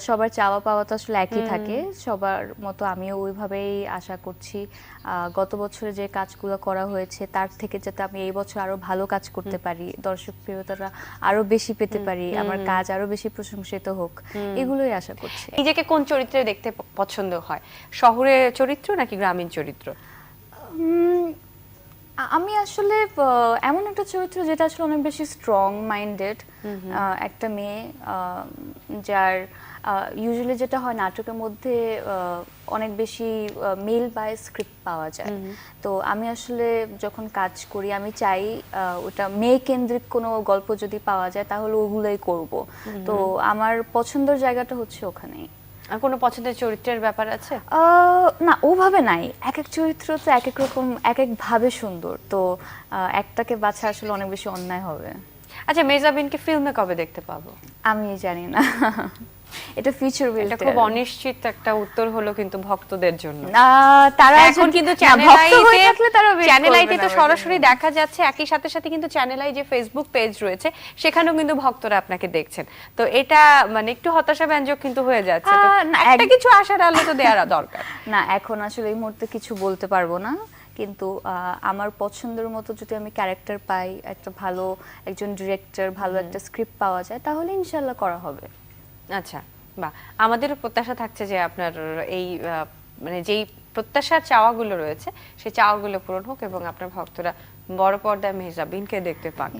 সবার চাওয়া পাওয়া তো আসলে একই থাকে, সবার মতো আমিও ওইভাবেই আশা করছি গত বছরে যে কাজগুলো করা হয়েছে তার থেকে যাতে আমি এই বছর আরো ভালো কাজ করতে পারি, দর্শক প্রিয়তারা আরো বেশি পেতে পারি, আমার কাজ আরো বেশি প্রশংসিত হোক, এগুলোই আশা করছি। নিজেকে কোন চরিত্রে দেখতে পছন্দ হয়, শহরের চরিত্র নাকি গ্রামীণ চরিত্র? আমি আসলে এমন একটা চরিত্র যেটা আসলে অনেক বেশি স্ট্রং মাইন্ডেড, একটা মেয়ে যার ইউজুয়ালি যেটা হয় নাটকের মধ্যে অনেক বেশি মেল বাই স্ক্রিপ্ট পাওয়া যায়। তো আমি আসলে যখন কাজ করি আমি চাই ওটা মেয়ে কেন্দ্রিক কোনো গল্প যদি পাওয়া যায় তাহলে ওগুলোই করব। তো আমার পছন্দের জায়গাটা হচ্ছে ওখানেই। আর কোনো পছন্দের চরিত্রের ব্যাপার আছে? না, ওভাবে নাই, এক এক চরিত্র তো এক এক রকম, এক এক ভাবে সুন্দর, তো একটাকে বাছা আসলে অনেক বেশি অন্যায় হবে। আচ্ছা, মেহজাবিনকে ফিল্মে কবে দেখতে পাবো? আমি জানি না, এটা ফিউচার উইল এটা খুব অনিশ্চিত একটা উত্তর হলো কিন্তু ভক্তদের জন্য। তারা এখন কিন্তু চ্যানেল আইতে তো সরাসরি দেখা যাচ্ছে, একই সাথে সাথে কিন্তু চ্যানেল আই যে ফেসবুক পেজ রয়েছে সেখানেও কিন্তু ভক্তরা আপনাকে দেখছেন, তো এটা মানে একটু হতাশাব্যঞ্জক কিন্তু হয়ে যাচ্ছে। তো একটা কিছু আশার আলো তো দেওয়ার দরকার। না, এখন আসলে এই মুহূর্তে কিছু বলতে পারবো না, কিন্তু আমার পছন্দের মতো যদি আমি ক্যারেক্টার পাই, একটা ভালো একজন ডিরেক্টর, ভালো একটা স্ক্রিপ্ট পাওয়া যায়, তাহলে ইনশাল্লাহ করা হবে। আচ্ছা, বাহ। আমাদেরও প্রত্যাশা থাকছে যে আপনার এই মানে যেই প্রত্যাশার চাওয়াগুলো রয়েছে সেই চাওয়াগুলো পূরণ হোক এবং আপনার ভক্তরা বড় পর্দায় মেহজাবিনকে দেখতে পান।